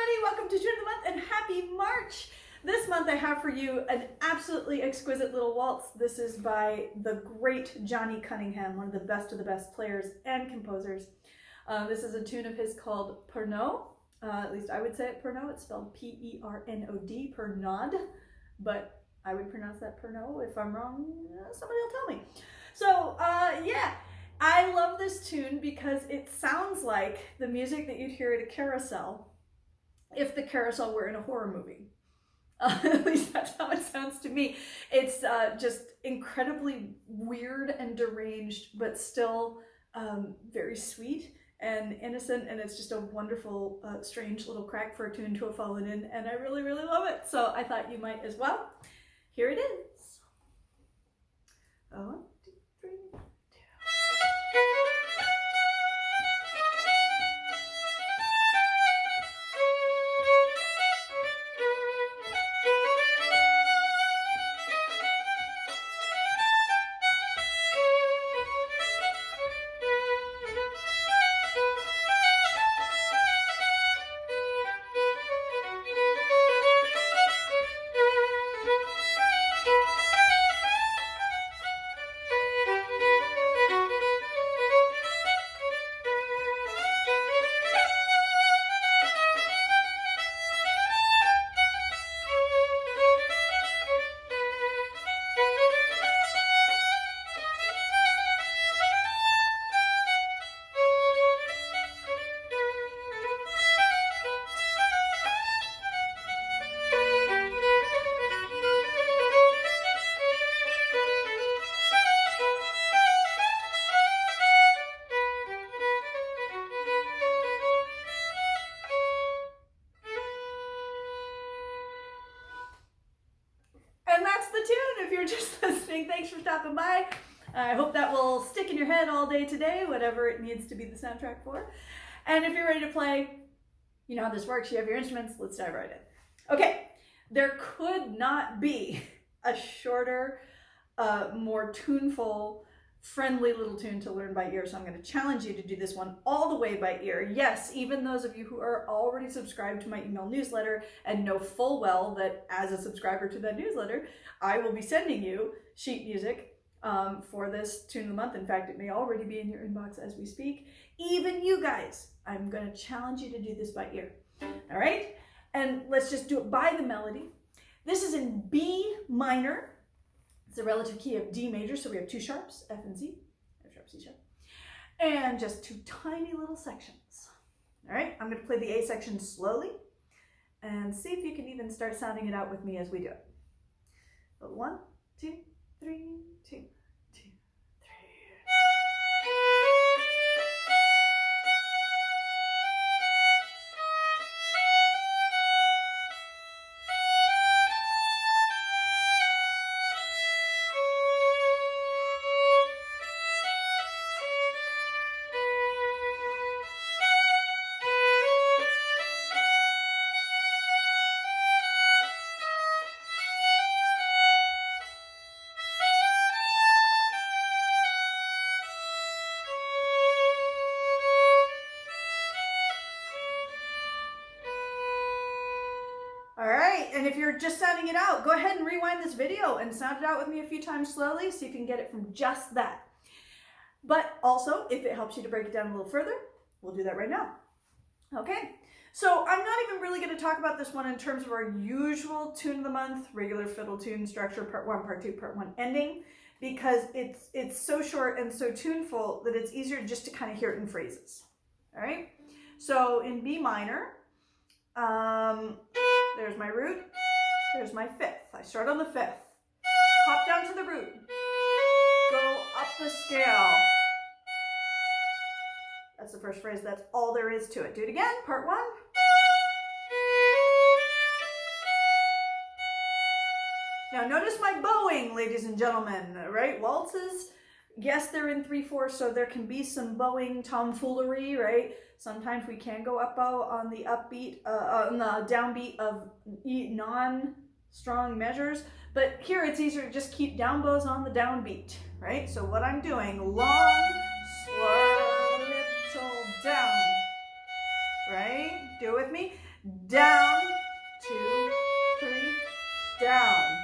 everybody, welcome to Tune of the Month and happy March. This month I have for you an absolutely exquisite little waltz. This is by the great Johnny Cunningham, one of the best players and composers. This is a tune of his called Perno. At least I would say it Perno. It's spelled P-E-R-N-O-D, Pernod, but I would pronounce that Perno. If I'm wrong, somebody will tell me. So yeah, I love this tune because it sounds like the music that you'd hear at a carousel if the carousel were in a horror movie. At least that's how it sounds to me. It's just incredibly weird and deranged, but still very sweet and innocent, and it's just a wonderful, strange little crack for a tune to have fallen in, and I really, really love it. So I thought you might as well. Here it is. 1, 2, 3, 2. And that's the tune if you're just listening. Thanks for stopping by. I hope that will stick in your head all day today, whatever it needs to be the soundtrack for. And if you're ready to play, you know how this works. You have your instruments. Let's dive right in. Okay, there could not be a shorter, more tuneful, friendly little tune to learn by ear. So I'm going to challenge you to do this one all the way by ear. Yes, even those of you who are already subscribed to my email newsletter and know full well that as a subscriber to that newsletter, I will be sending you sheet music for this Tune of the Month. In fact, it may already be in your inbox as we speak. Even you guys, I'm going to challenge you to do this by ear. All right? And let's just do it by the melody. This is in B minor. It's a relative key of D major, so we have 2 sharps, F and Z, F sharp, C sharp, and just 2 tiny little sections. All right, I'm going to play the A section slowly and see if you can even start sounding it out with me as we do it. So 1, 2, 3, 2, 2, 3. And if you're just sounding it out, go ahead and rewind this video and sound it out with me a few times slowly, see if you can get it from just that. But also, if it helps you to break it down a little further, we'll do that right now. Okay, so I'm not even really going to talk about this one in terms of our usual Tune of the Month, regular fiddle tune structure, part 1, part 2, part 1 ending, because it's so short and so tuneful that it's easier just to kind of hear it in phrases. All right, so in B minor, there's my root, there's my 5th. I start on the 5th, hop down to the root, go up the scale. That's the first phrase, that's all there is to it. Do it again, part 1. Now notice my bowing, ladies and gentlemen, right? Waltzes, yes, they're in 3/4, so there can be some bowing tomfoolery, right? Sometimes we can go up bow on the upbeat, on the downbeat of non-strong measures, but here it's easier to just keep down bows on the downbeat, right? So what I'm doing, long, slow, little down, right? Do it with me. down, 2, 3, down.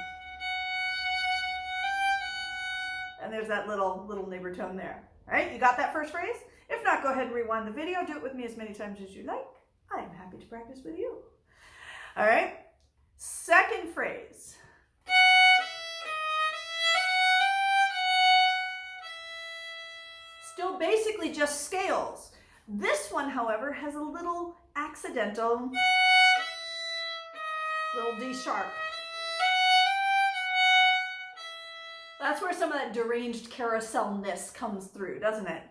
And there's that little neighbor tone there. All right, you got that first phrase? If not, go ahead and rewind the video. Do it with me as many times as you like. I am happy to practice with you. All right, second phrase. Still basically just scales. This one, however, has a little accidental, little D sharp. That's where some of that deranged carousel-ness comes through, doesn't it?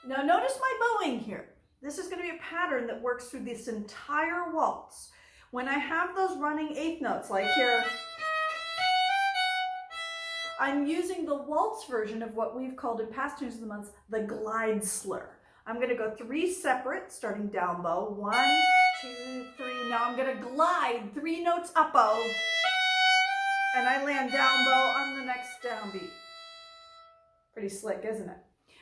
Now notice my bowing here. This is going to be a pattern that works through this entire waltz. When I have those running eighth notes, like here, I'm using the waltz version of what we've called in past tunes of the months, the glide slur. I'm going to go 3 separate, starting down bow. 1, 2, 3. Now I'm going to glide 3 notes up bow, and I land down bow on the next downbeat. Pretty slick, isn't it?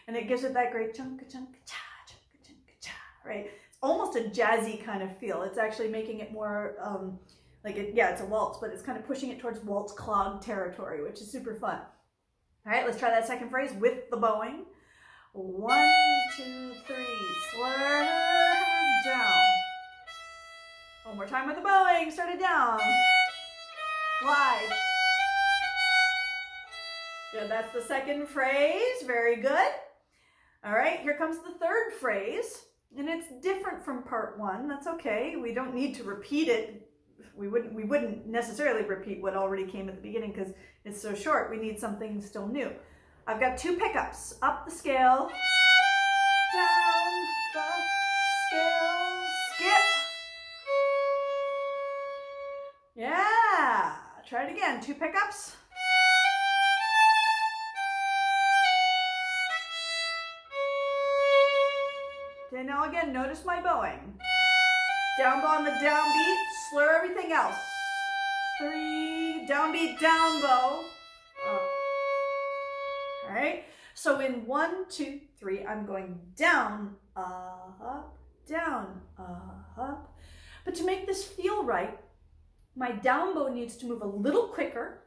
And it gives it that great chunka chunka cha, chunka chunka cha, right? It's almost a jazzy kind of feel. It's actually making it more it's a waltz, but it's kind of pushing it towards waltz-clog territory, which is super fun. All right, let's try that second phrase with the bowing. 1, 2, 3, slur down. One more time with the bowing, start it down. Glide. Good, that's the second phrase, very good. All right, here comes the third phrase, and it's different from part 1. That's okay, we don't need to repeat it. We wouldn't necessarily repeat what already came at the beginning because it's so short. We need something still new. I've got 2 pickups. Up the scale, down the scale, skip. Yeah, try it again. 2 pickups. Okay, now again, notice my bowing. Down bow on the downbeat, slur everything else. 3, downbeat, down bow, up. All right, so in 1, 2, 3, I'm going down, up, down, up. But to make this feel right, my down bow needs to move a little quicker,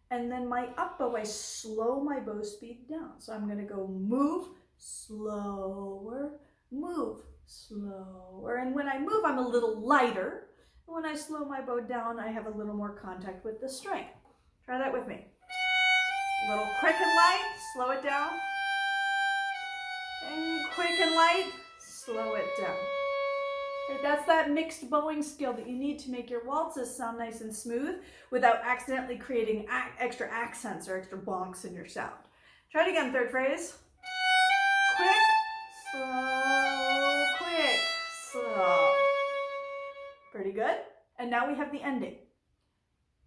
and then my up bow, I slow my bow speed down. So I'm gonna go move, slower, move, slower, and when I move, I'm a little lighter. And when I slow my bow down, I have a little more contact with the string. Try that with me. A little quick and light, slow it down. And quick and light, slow it down. Okay, that's that mixed bowing skill that you need to make your waltzes sound nice and smooth without accidentally creating extra accents or extra bonks in your sound. Try it again, third phrase. Quick, slow, quick, slow. Pretty good. And now we have the ending.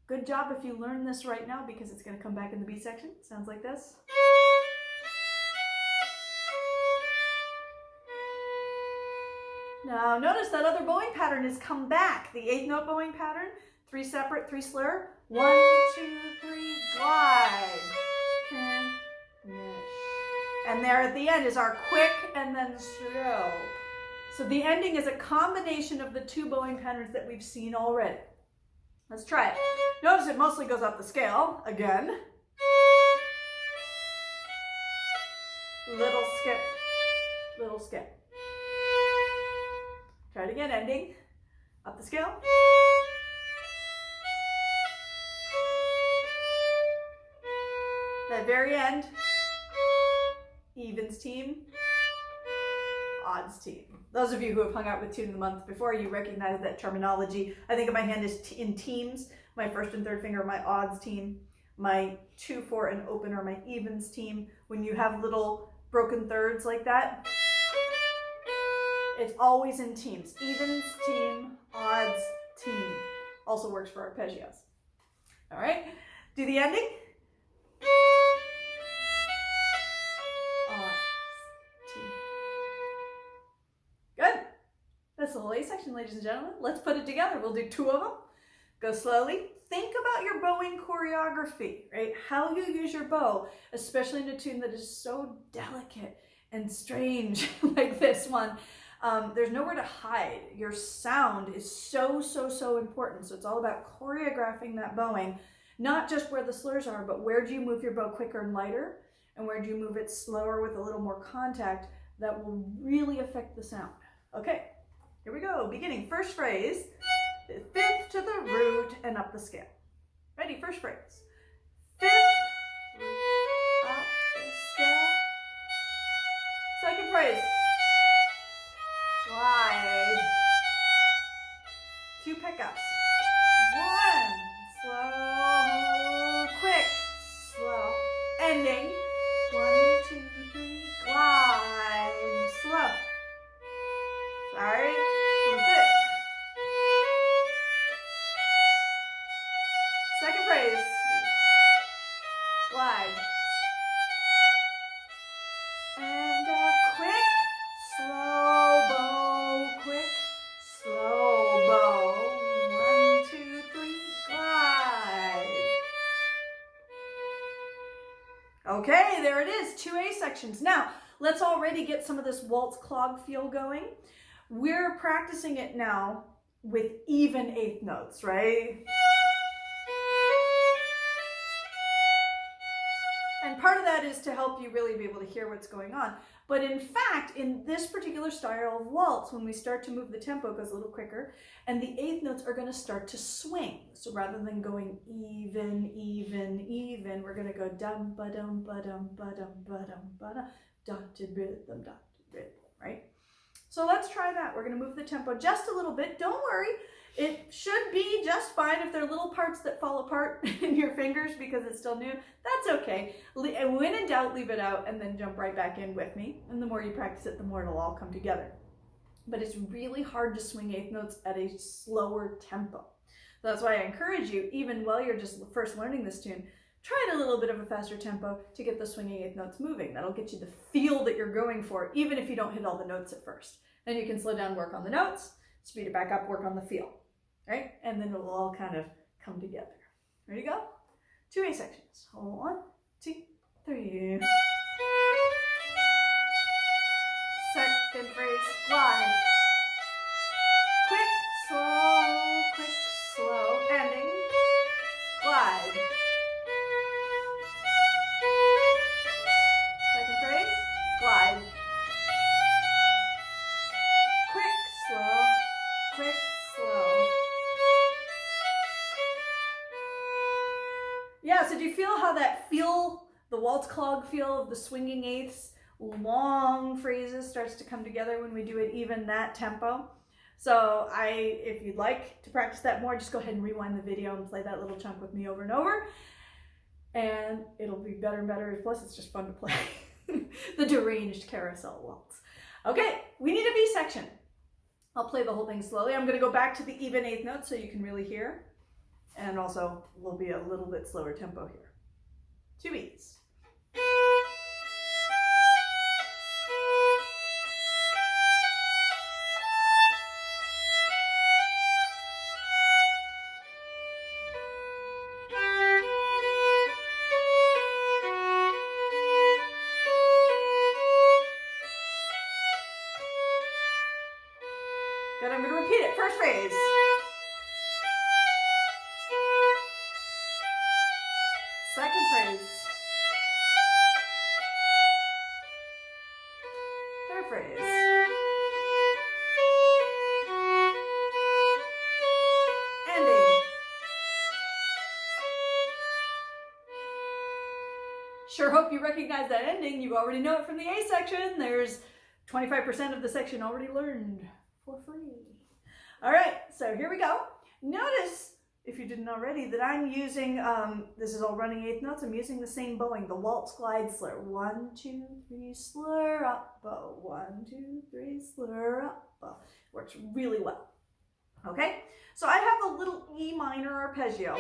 Good job if you learn this right now because it's going to come back in the beat section. Sounds like this. Now notice that other bowing pattern has come back. The 8th note bowing pattern, 3 separate, 3 slur. 1, 2, 3, glide. Finish. And there at the end is our quick and then slow. So the ending is a combination of the 2 bowing patterns that we've seen already. Let's try it. Notice it mostly goes up the scale again. Little skip, little skip. Try it again, ending up the scale. That very end, evens team, odds team. Those of you who have hung out with Tune of the Month before, you recognize that terminology. I think of my hand as in teams. My first and third finger are my odds team. My 2, 4, and open are my evens team. When you have little broken thirds like that, it's always in teams. Evens team, odds team. Also works for arpeggios. All right, do the ending. Good. That's the whole A section, ladies and gentlemen. Let's put it together. We'll do 2 of them. Go slowly. Think about your bowing choreography, right? How you use your bow, especially in a tune that is so delicate and strange like this one. There's nowhere to hide. Your sound is so, so, so important. So it's all about choreographing that bowing, not just where the slurs are, but where do you move your bow quicker and lighter, and where do you move it slower with a little more contact. That will really affect the sound. Okay, here we go. Beginning, first phrase, the fifth to the root and up the scale. Ready, first phrase. Fifth, root, up the scale. Second phrase. Glide. 2 pickups. 1, slow, quick, slow, ending. 1, 2, 3, glide, slow. Sorry, flip. Second phrase, glide. And a quick, slow bow, quick, slow bow. 1, 2, 3, glide. Okay, there it is, 2 A sections. Now, let's already get some of this waltz-clog feel going. We're practicing it now with even 8th notes, right? And part of that is to help you really be able to hear what's going on. But in fact, in this particular style of waltz, when we start to move, the tempo goes a little quicker, and the 8th notes are going to start to swing. So rather than going even, even, even, we're going to go dum, ba-dum, ba-dum, ba-dum, ba-dum, ba-dum, dotted rhythm, right? So let's try that. We're going to move the tempo just a little bit. Don't worry. It should be just fine if there are little parts that fall apart in your fingers because it's still new. That's okay. And when in doubt, leave it out and then jump right back in with me. And the more you practice it, the more it'll all come together. But it's really hard to swing 8th notes at a slower tempo. That's why I encourage you, even while you're just first learning this tune, try it a little bit of a faster tempo to get the swinging 8th notes moving. That'll get you the feel that you're going for, even if you don't hit all the notes at first. Then you can slow down, work on the notes, speed it back up, work on the feel, right? And then it'll all kind of come together. Ready to go? 2 A sections. 1, 2, 3. Second phrase, glide. Quick, slow, ending. Glide. Second phrase, glide. Quick, slow. Yeah, so do you feel how that feel, the waltz-clog feel of the swinging 8ths, long phrases starts to come together when we do it even that tempo? So if you'd like to practice that more, just go ahead and rewind the video and play that little chunk with me over and over. And it'll be better and better. Plus, it's just fun to play. The deranged carousel waltz. Okay, we need a B section. I'll play the whole thing slowly. I'm going to go back to the even 8th note so you can really hear. And also, will be a little bit slower tempo here. 2 B's. Good, I'm going to repeat it. First phrase. Second phrase. Third phrase. Ending. Sure hope you recognize that ending. You already know it from the A section. There's 25% of the section already learned for free. All right, so here we go. Notice, if you didn't already, that I'm using, this is all running 8th notes, I'm using the same bowing, the waltz glide slur. 1, 2, 3, slur, up, bow. 1, 2, 3, slur, up, bow. Works really well. Okay, so I have a little E minor arpeggio.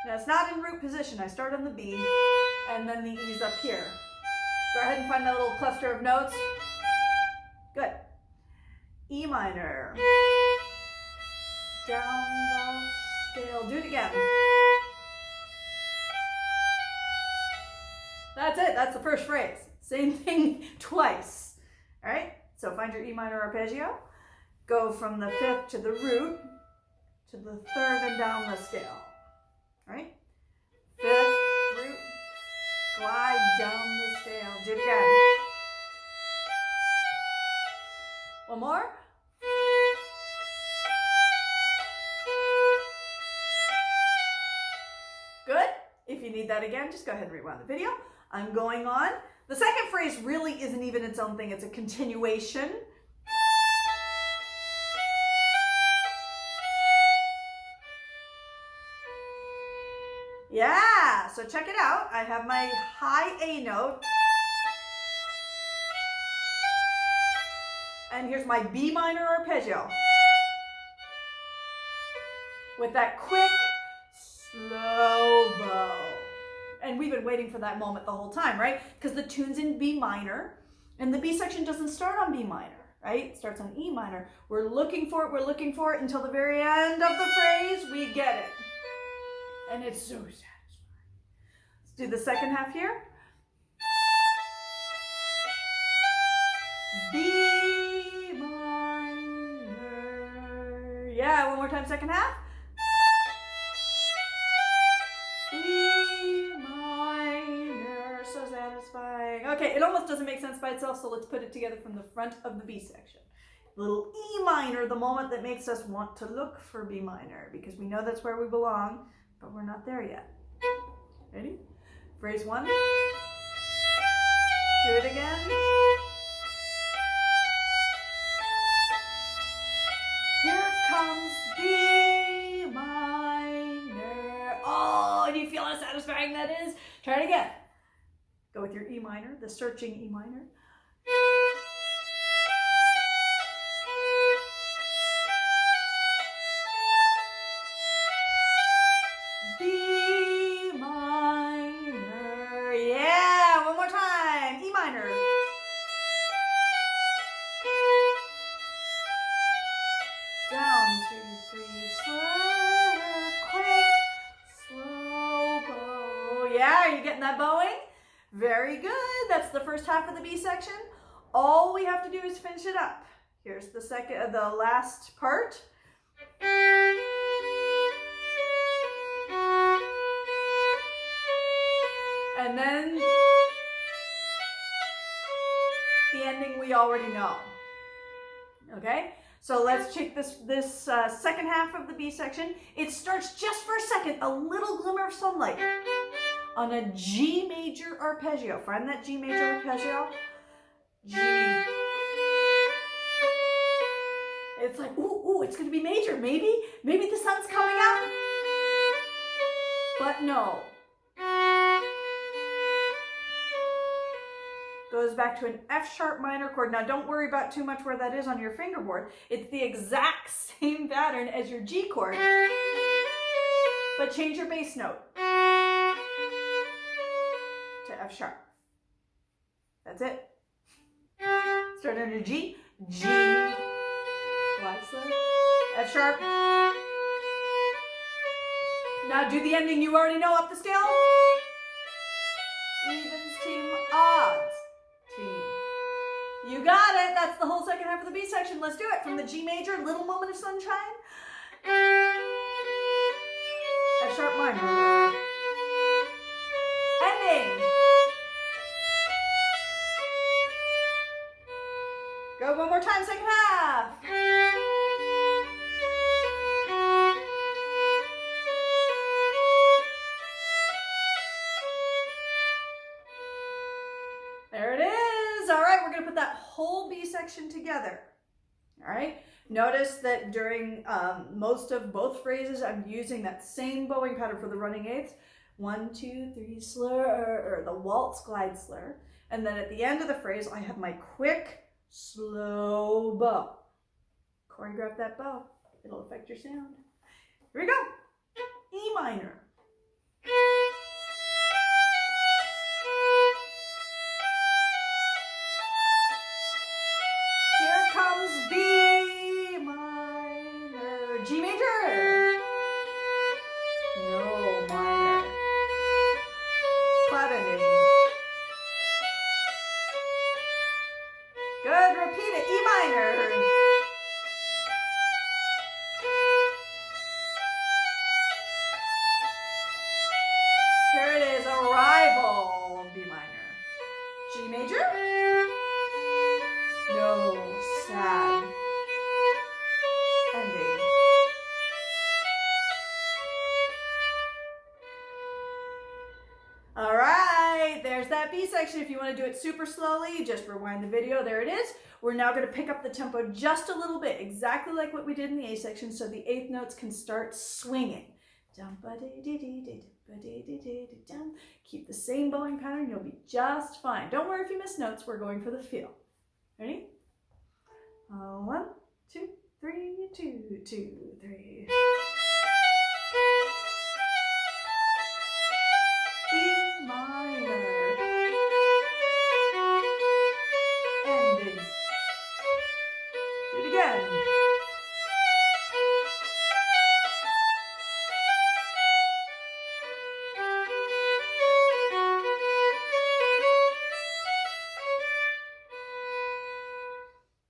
Now it's not in root position. I start on the B, and then the E's up here. Go ahead and find that little cluster of notes. Good. E minor. down the scale. Do it again. That's it. That's the first phrase. Same thing twice. All right? So find your E minor arpeggio. Go from the fifth to the root to the third and down the scale. All right? Fifth, root, glide down the scale. Do it again. One more. Good. If you need that again, just go ahead and rewind the video. I'm going on. The second phrase really isn't even its own thing. It's a continuation. Yeah, so check it out. I have my high A note. And here's my B minor arpeggio. With that quick, slow bow. And we've been waiting for that moment the whole time, right? Because the tune's in B minor, and the B section doesn't start on B minor, right? It starts on E minor. We're looking for it until the very end of the phrase, we get it. And it's so satisfying. Let's do the second half here. B minor. Yeah, one more time, second half. B minor, so satisfying. Okay, it almost doesn't make sense by itself, so let's put it together from the front of the B section. Little E minor, the moment that makes us want to look for B minor, because we know that's where we belong, but we're not there yet. Ready? Phrase one. Do it again. Here comes B minor. Oh, do you feel how satisfying that is? Try it again. Go with your E minor, the searching E minor. B minor. Yeah, one more time. E minor. Down, 2, 3, slur, quick, slow bow. Yeah, are you getting that bowing? Very good. That's the first half of the B section. All we have to do is finish it up. Here's the last part. And then the ending we already know. Okay? So let's check this second half of the B section. It starts just for a second, a little glimmer of sunlight on a G major arpeggio. Find that G major arpeggio. G. It's like, ooh, it's going to be major. Maybe the sun's coming out. But no. Goes back to an F sharp minor chord. Now don't worry about too much where that is on your fingerboard. It's the exact same pattern as your G chord, but change your bass note to F sharp. That's it. Start on your G, G, glide slow, F sharp. Now do the ending you already know up the scale. Evens, team, odds. You got it. That's the whole second half of the B section. Let's do it. From the G major, little moment of sunshine. F sharp minor. Ending. Go one more time, second half. There it is. All right, we're going to put that whole B section together. All right, notice that during most of both phrases, I'm using that same bowing pattern for the running eighths. 1, 2, 3, slur, or the waltz glide slur. And then at the end of the phrase, I have my quick, slow bow. Choreograph that bow. It'll affect your sound. Here we go. E minor. Here comes B minor. G major. No minor. Flat ending. Good, repeat it, E minor. Here it is, arrival, B minor. G major. No, sad. Ending. All right, there's that B section. If you want to do it super slowly, just rewind the video. There it is. We're now going to pick up the tempo just a little bit, exactly like what we did in the A section, so the eighth notes can start swinging. Keep the same bowing pattern. You'll be just fine. Don't worry if you miss notes. We're going for the feel. Ready? 1, 2, 3, 2, 2, 3. B minor. Ending. Do it again.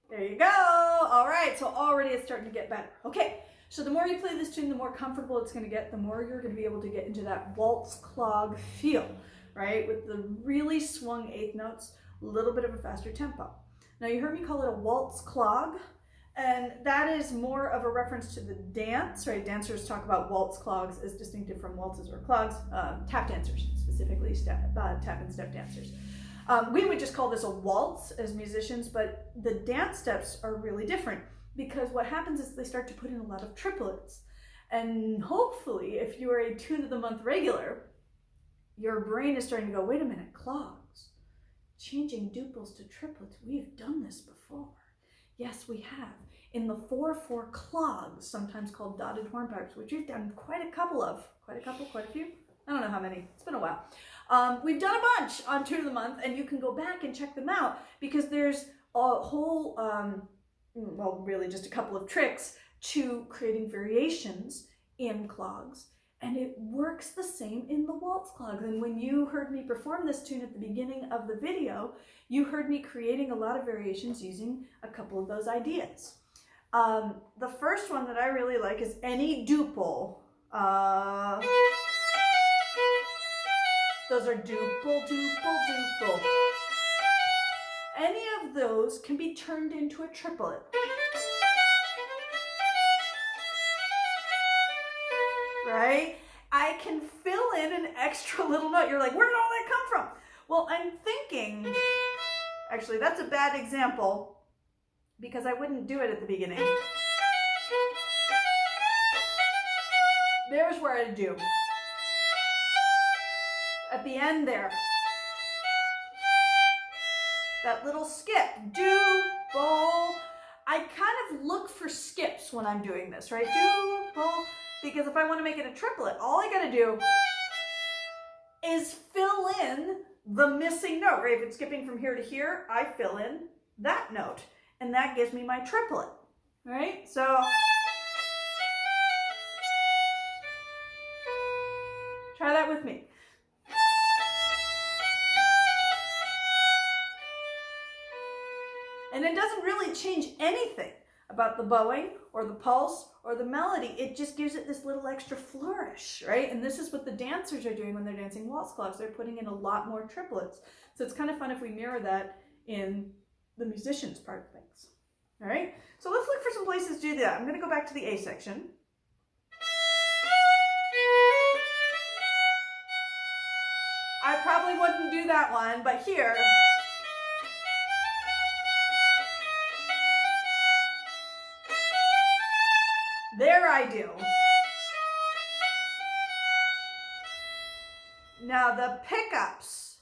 There you go. All right, so already it's starting to get better. Okay, so the more you play this tune, the more comfortable it's going to get, the more you're going to be able to get into that waltz-clog feel, right? With the really swung eighth notes, a little bit of a faster tempo. Now you heard me call it a waltz-clog, and that is more of a reference to the dance, right? Dancers talk about waltz-clogs as distinctive from waltzes or clogs, tap dancers, specifically tap and step dancers. We would just call this a waltz as musicians, but the dance steps are really different because what happens is they start to put in a lot of triplets. And hopefully, if you are a Tune of the Month regular, your brain is starting to go, wait a minute, clogs, changing duples to triplets. We've done this before. Yes, we have. In the 4/4 clogs, sometimes called dotted hornpipes, which we've done quite a few. I don't know how many. It's been a while. We've done a bunch on Tune of the Month, and you can go back and check them out because there's a whole, well, really just a couple of tricks to creating variations in clogs, and it works the same in the waltz clogs. And when you heard me perform this tune at the beginning of the video, you heard me creating a lot of variations using a couple of those ideas. The first one that I really like is any duple. Those are duple, duple, duple. Any of those can be turned into a triplet. Right? I can fill in an extra little note. You're like, where did all that come from? Well, I'm thinking, actually, that's a bad example because I wouldn't do it at the beginning. There's where I'd do. At the end there. That little skip. Do-bo. I kind of look for skips when I'm doing this, right? Do-bo. Because if I want to make it a triplet, all I got to do is fill in the missing note, right? If it's skipping from here to here, I fill in that note. And that gives me my triplet, right? So try that with me. And it doesn't really change anything about the bowing or the pulse or the melody. It just gives it this little extra flourish, right? And this is what the dancers are doing when they're dancing waltz clogs. They're putting in a lot more triplets. So it's kind of fun if we mirror that in the musician's part of things. All right, so let's look for some places to do that. I'm going to go back to the A section. I probably wouldn't do that one, but here. There I do. Now the pickups.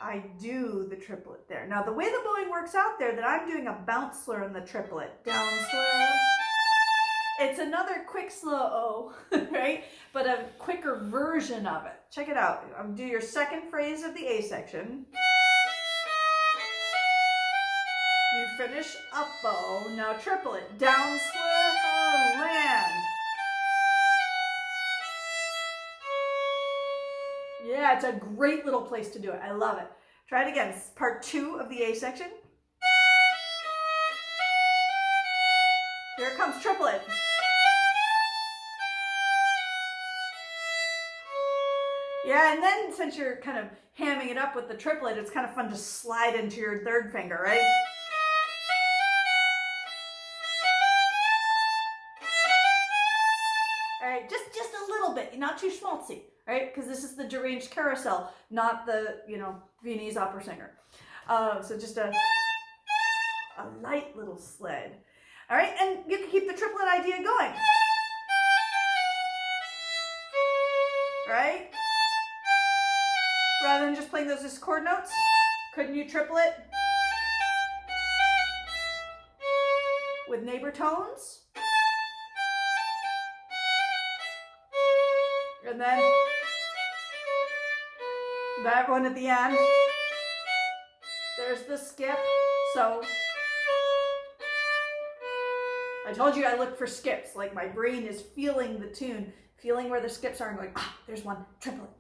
I do the triplet there. Now the way the bowing works out there, that I'm doing a bounce slur in the triplet. Down slur. It's another quick slow O, right? But a quicker version of it. Check it out. Do your second phrase of the A section. You finish up bow, now triplet, down slur, land. Yeah, it's a great little place to do it. I love it. Try it again. It's part 2 of the A section. Here comes triplet. Yeah, and then since you're kind of hamming it up with the triplet, it's kind of fun to slide into your 3rd finger, right? All right, just a little bit, not too schmaltzy, right? Because this is the deranged carousel, not the, Viennese opera singer. So just a light little sled. All right, and you can keep the triplet idea going. Right? Rather than just playing those as chord notes, couldn't you triplet with neighbor tones? And then that one at the end. There's the skip. So I told you I look for skips. Like my brain is feeling the tune, feeling where the skips are and going, there's one, triplet.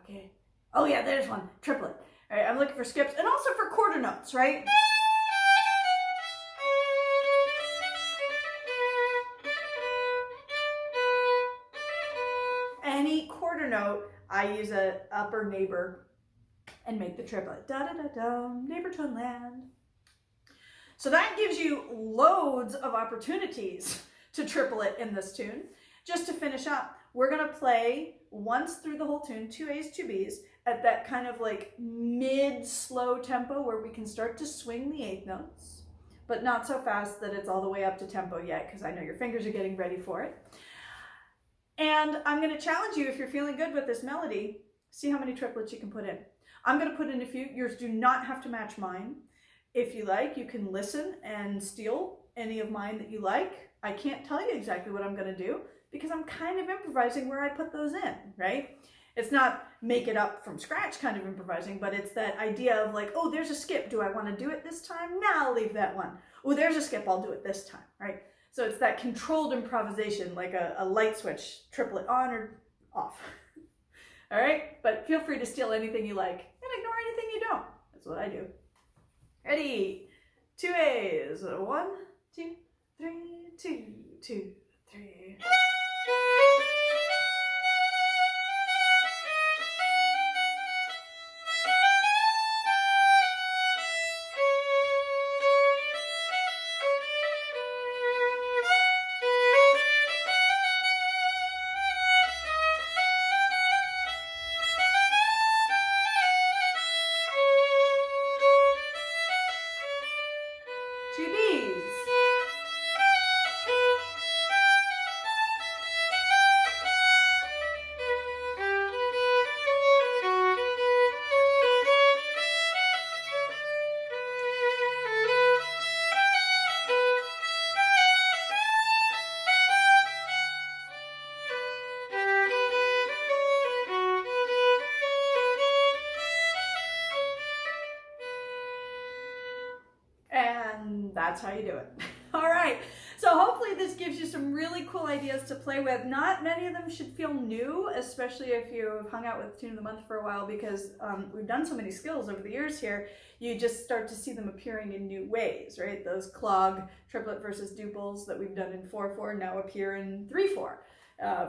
Okay. Oh yeah, there's one, triplet. All right, I'm looking for skips and also for quarter notes, right? Any quarter note, I use a upper neighbor and make the triplet. Da da da da, neighbor tone land. So that gives you loads of opportunities to triplet in this tune. Just to finish up, we're gonna play once through the whole tune, 2 A's, 2 B's, at that kind of like mid-slow tempo where we can start to swing the 8th notes, but not so fast that it's all the way up to tempo yet, because I know your fingers are getting ready for it. And I'm gonna challenge you, if you're feeling good with this melody, see how many triplets you can put in. I'm gonna put in a few. Yours do not have to match mine. If you like, you can listen and steal any of mine that you like. I can't tell you exactly what I'm gonna do because I'm kind of improvising where I put those in, right? It's not make it up from scratch kind of improvising, but it's that idea of like, oh, there's a skip. Do I want to do it this time? Nah, I'll leave that one. Oh, there's a skip. I'll do it this time, right? So it's that controlled improvisation, like a light switch, triplet on or off. All right? But feel free to steal anything you like and ignore anything you don't. That's what I do. Ready? 2 A's. 1, 2, 3, 2, 2, 3. And that's how you do it. All right, so hopefully this gives you some really cool ideas to play with. Not many of them should feel new, especially if you've hung out with Tune of the Month for a while, because we've done so many skills over the years here, you just start to see them appearing in new ways, right? Those clog, triplet versus duples that we've done in 4/4 now appear in 3/4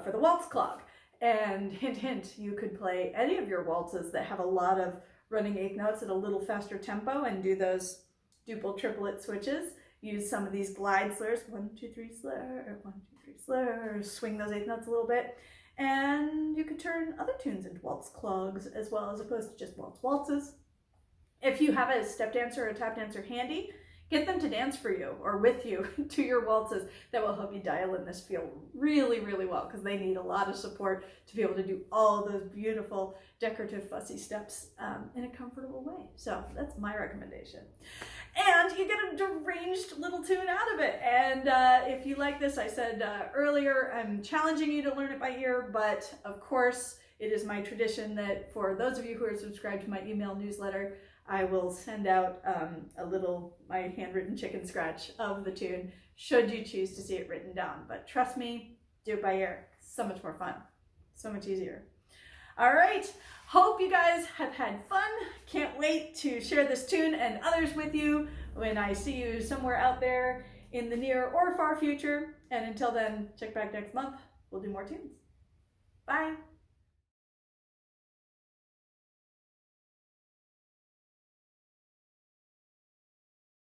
for the waltz-clog. And hint, hint, you could play any of your waltzes that have a lot of running 8th notes at a little faster tempo and do those duple triplet switches. Use some of these glide slurs, 1, 2, 3 slur, 1, 2, 3 slur, swing those 8th notes a little bit. And you could turn other tunes into waltz-clogs as well, as opposed to just waltzes. If you have a step dancer or a tap dancer handy, get them to dance for you or with you to your waltzes. That will help you dial in this feel really, really well, because they need a lot of support to be able to do all those beautiful decorative fussy steps in a comfortable way. So that's my recommendation. And you get a deranged little tune out of it. And if you like this, I said earlier, I'm challenging you to learn it by ear, but of course, it is my tradition that for those of you who are subscribed to my email newsletter, I will send out my handwritten chicken scratch of the tune, should you choose to see it written down. But trust me, do it by ear. So much more fun, so much easier. All right, hope you guys have had fun. Can't wait to share this tune and others with you when I see you somewhere out there in the near or far future. And until then, check back next month. We'll do more tunes. Bye.